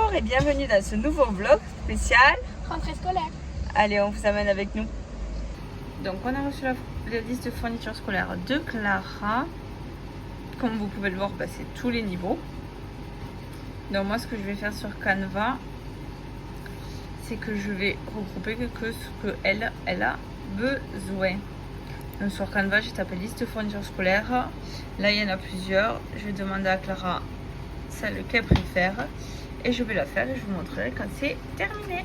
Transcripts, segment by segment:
Bonjour et bienvenue dans ce nouveau vlog spécial rentrée scolaire. Allez, on vous amène avec nous. Donc on a reçu la liste de fournitures scolaires de Clara. Comme vous pouvez le voir, c'est tous les niveaux. Donc moi ce que je vais faire sur Canva, c'est que je vais regrouper que ce qu'elle a besoin. Donc sur Canva, j'ai tapé liste de fournitures scolaires. Là il y en a plusieurs. Je vais demander à Clara celle qu'elle préfère et je vais la faire et je vous montrerai quand c'est terminé.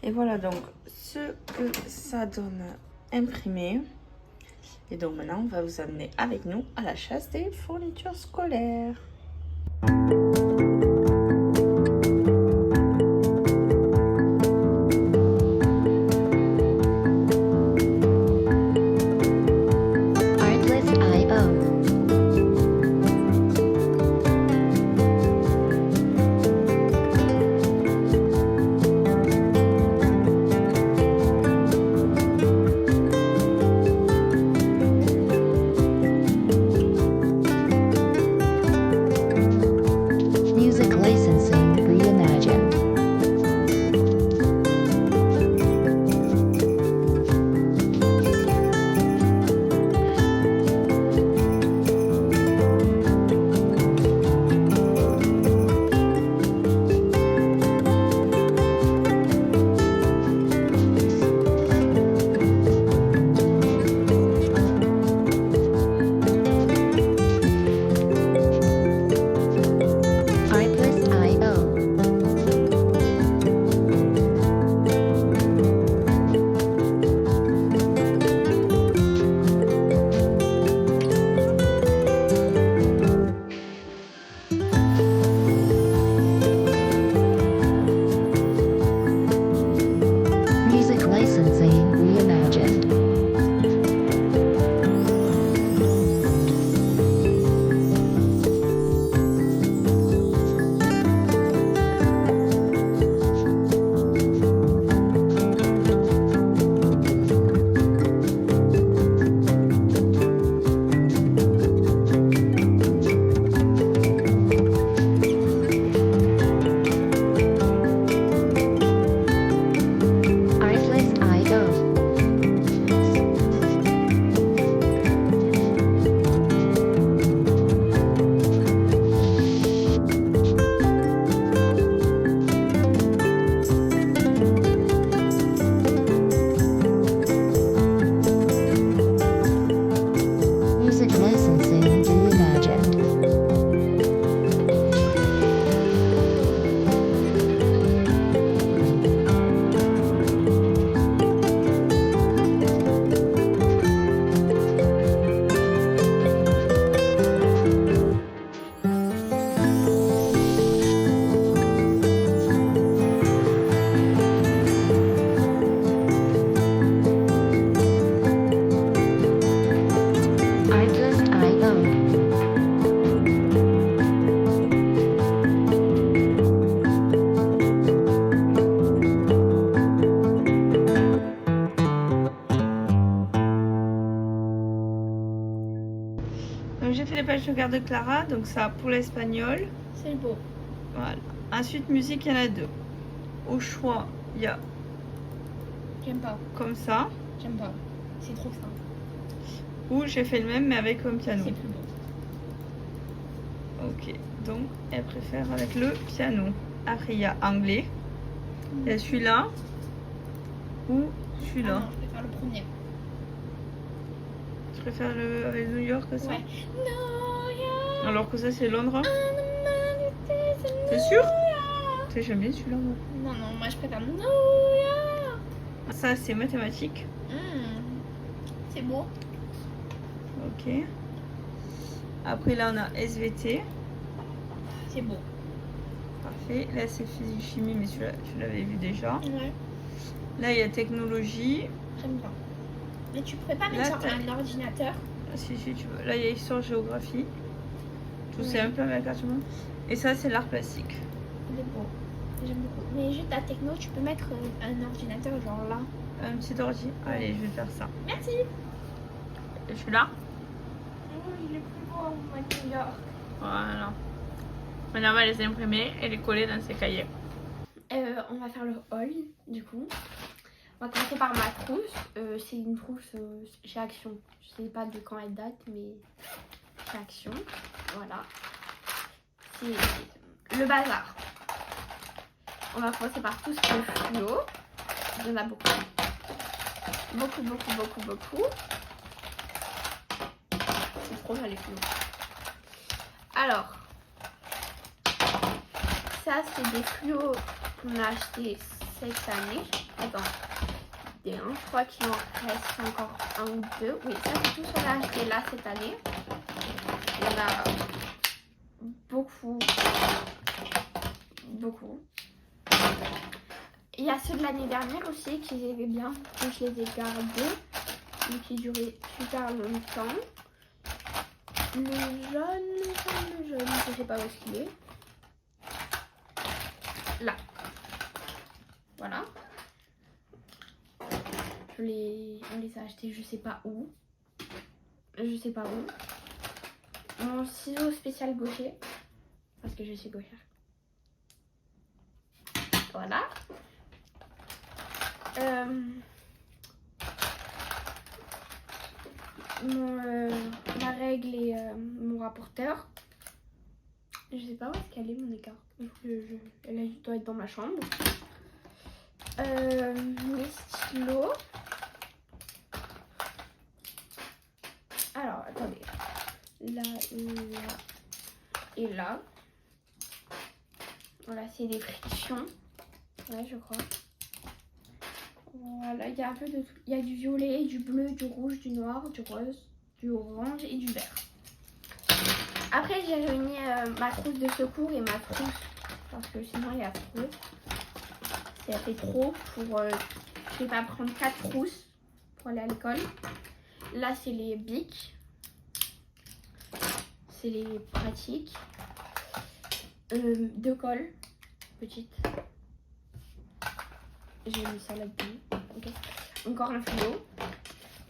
Et voilà donc ce que ça donne imprimé. Et donc maintenant on va vous amener avec nous à la chasse des fournitures scolaires. J'ai fait les pages de garde de Clara, donc ça pour l'espagnol. C'est beau. Voilà. Ensuite, musique, il y en a deux. Au choix, il y a. J'aime pas. Comme ça. J'aime pas. C'est trop simple. Ou j'ai fait le même mais avec un piano. C'est plus beau. Ok, donc elle préfère avec le piano. Après, il y a anglais. Il y a celui-là. Ou celui-là. Ah non, je préfère le premier. Je préfère le avec New York que ça. Ouais. Alors que ça c'est Londres. T'es sûr? J'aime bien celui-là moi. Non, moi je préfère Ça c'est mathématiques. C'est beau. Ok. Après là on a SVT. C'est beau. Parfait. Là c'est physique chimie mais celui-là tu l'avais vu déjà. Ouais. Là il y a technologie. J'aime bien. Mais tu pourrais pas mettre sur un ordinateur? Si tu veux. Là il y a histoire géographie. Tout c'est un peu avec la carte du monde. Et ça c'est l'art plastique. Il est beau. J'aime beaucoup. Mais juste la techno, tu peux mettre un ordinateur genre là. Un petit ordi. Allez, je vais faire ça. Merci. Et je suis là. Oh, il est plus beau, New York. Voilà. Maintenant, on va les imprimer et les coller dans ces cahiers. On va faire le haul du coup. On va commencer par ma trousse. C'est une trousse chez Action. Je sais pas de quand elle date, mais chez Action. Voilà. C'est le bazar. On va commencer par tout ce qui est fluo. Il y en a beaucoup. Beaucoup. C'est trop bien les fluos. Alors, ça c'est des fluos qu'on a acheté cette année. Attends, je crois qu'il en reste encore un ou deux. Oui, ça c'est tout ce qu'on a acheté là cette année. Il y en a beaucoup. Il y a ceux de l'année dernière aussi qui étaient bien, donc je les ai gardés, et qui duraient super longtemps. Le jaune, je sais pas où est-ce qu'il est. Là. Voilà. On les a achetés je sais pas où. Mon ciseau spécial gaucher, parce que je suis gauchère. Voilà. Ma règle et mon rapporteur. Je sais pas où est-ce qu'elle est mon écart. Elle doit être dans ma chambre. Mes stylos. Alors attendez. Là et là. Voilà, c'est des frictions. Ouais, je crois. Voilà, il y a un peu de tout. Il y a du violet, du bleu, du rouge, du noir, du rose, du orange et du vert. Après, j'ai réuni ma trousse de secours et ma trousse. Parce que sinon, il y a trop. Ça fait trop pour... je vais pas prendre 4 trousses pour aller à l'école. Là, c'est les bics. C'est les pratiques. 2 cols. Petites. J'ai mis ça là-dedans. Okay. Encore un fluo.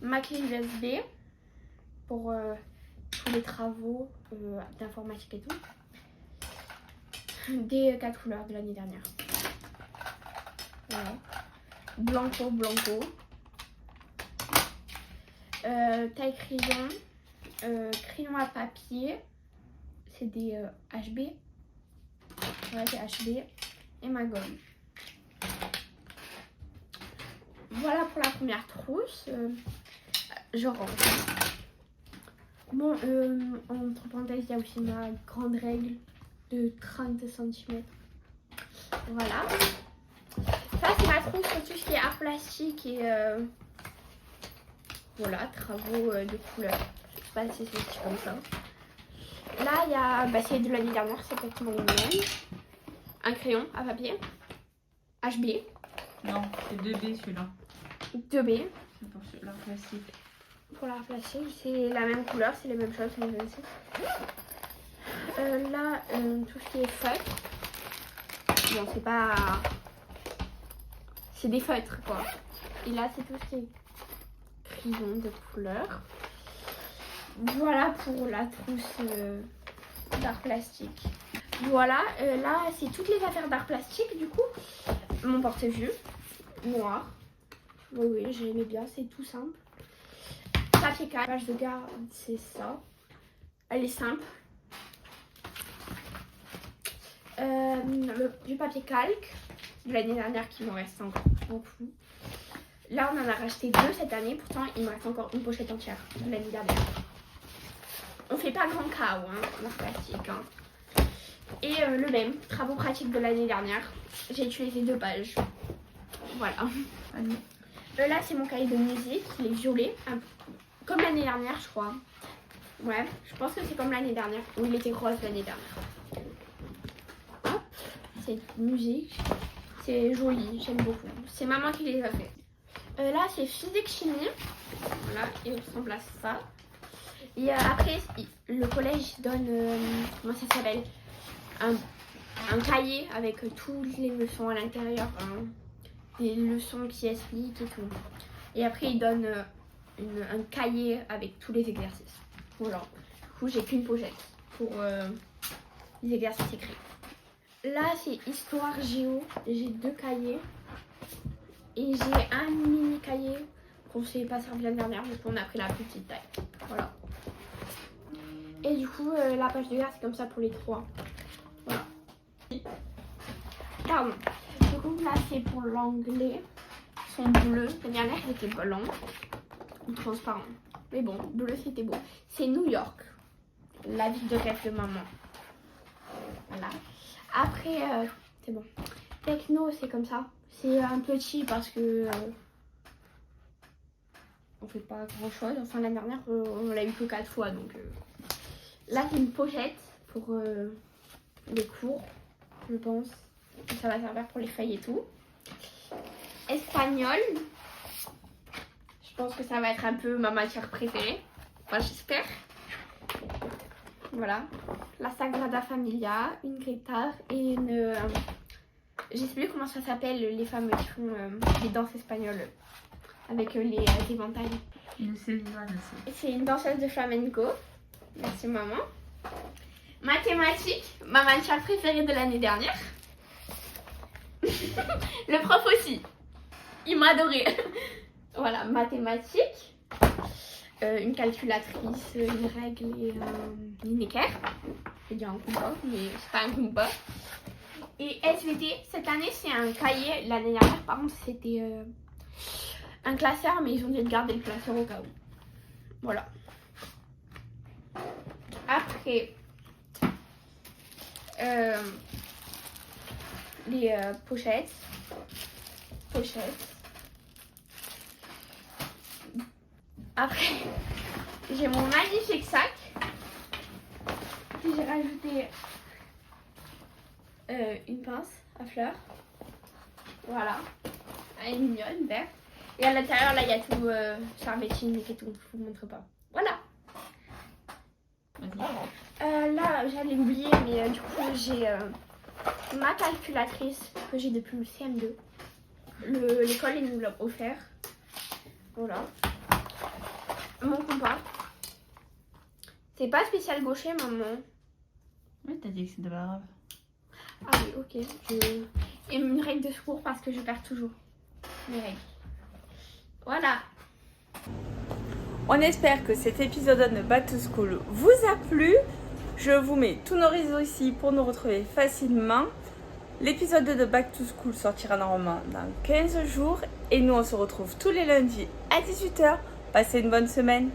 Ma clé USB pour tous les travaux d'informatique et tout. Des 4 couleurs de l'année dernière. Voilà. Blanco. Taille crayon. Crayon à papier. C'est des HB. Ouais, c'est HB. Et ma gomme. Voilà pour la première trousse. Je range. Bon, entre parenthèses, il y a aussi ma grande règle de 30 cm. Voilà. Ça, c'est ma trousse pour tout ce qui est art plastique et voilà, travaux de couleur. Je sais pas si c'est comme ça. Là, il y a, c'est de l'année dernière, c'est exactement le même. Un crayon à papier. HB. Non, c'est 2B celui-là. 2B. C'est pour l'art plastique. Pour l'art plastique, c'est la même couleur, c'est les mêmes choses, c'est les mêmes choses. Là, tout ce qui est feutre. Bon, c'est pas... C'est des feutres, quoi. Et là, c'est tout ce qui est crayon de couleur. Voilà pour la trousse d'art plastique. Voilà, là, c'est toutes les affaires d'art plastique, du coup. Mon porte-vue, noir. Oui, j'aimais bien, c'est tout simple. Papier calque, page de garde, c'est ça. Elle est simple. Du papier calque de l'année dernière qui m'en reste encore beaucoup. Là, on en a racheté 2 cette année. Pourtant, il me reste encore une pochette entière de l'année dernière. On fait pas grand cas en plastique. Hein. Et le même, travaux pratiques de l'année dernière. J'ai utilisé 2 pages. Voilà. Là, c'est mon cahier de musique. Il est violet. Comme l'année dernière, je crois. Ouais, je pense que c'est comme l'année dernière. Ou il était rose l'année dernière. Hop, c'est musique. C'est joli, j'aime beaucoup. C'est maman qui les a fait. Là, c'est physique chimie. Voilà, il ressemble à ça. Et après, le collège donne, comment ça s'appelle, un cahier avec toutes les leçons à l'intérieur. Des leçons qui expliquent et tout. Et après, il donne un cahier avec tous les exercices. Voilà. Du coup, j'ai qu'une pochette pour les exercices écrits. Là, c'est histoire géo. J'ai 2 cahiers. Et j'ai un mini cahier qu'on ne s'est pas servi l'année dernière, du coup on a pris la plus petite taille. Voilà. Et du coup, la page de garde, c'est comme ça pour les 3. Voilà. Pardon. Du coup, là, c'est pour l'anglais. Ils sont bleus. L'année dernière, ils étaient blancs ou transparents. Mais bon, bleu, c'était beau. C'est New York. La ville de rêve de maman. Voilà. Après, c'est bon. Techno, c'est comme ça. C'est un petit parce que on fait pas grand chose. Enfin, l'année dernière, on l'a eu que 4 fois. Donc là, c'est une pochette pour les cours, je pense. Ça va servir pour les feuilles et tout. Espagnol. Je pense que ça va être un peu ma matière préférée. Enfin, j'espère. Voilà. La Sagrada Familia, une guitare et une... je sais plus comment ça s'appelle, les femmes qui font les danses espagnoles avec les éventails. Une Céline aussi. C'est une danseuse de flamenco. Merci maman. Mathématiques, ma matière préférée de l'année dernière. Le prof aussi. Il m'a adoré. Voilà, mathématiques. Une calculatrice, une règle et une équerre. Je vais dire un compas, mais c'est pas un compas. Et SVT, cette année c'est un cahier. L'année dernière par contre c'était un classeur, mais ils ont dû garder le classeur au cas où. Voilà. Après, les pochettes. Après, j'ai mon magnifique sac. Puis j'ai rajouté une pince à fleurs. Voilà. Elle est mignonne, verte. Et à l'intérieur, là, il y a tout servetine et tout. Je vous montre pas. Voilà. Là, j'allais oublier, mais du coup, j'ai ma calculatrice que j'ai depuis le CM2. L'école, ils nous l'a offert. Voilà. Mon compas. C'est pas spécial gaucher, maman. Oui, t'as dit que c'était pas grave. Ah oui, ok. Et une règle de secours parce que je perds toujours mes règles. Voilà. On espère que cet épisode de Back to School vous a plu. Je vous mets tous nos réseaux ici pour nous retrouver facilement. L'épisode 2 de Back to School sortira normalement dans 15 jours. Et nous, on se retrouve tous les lundis à 18 h. Passez une bonne semaine.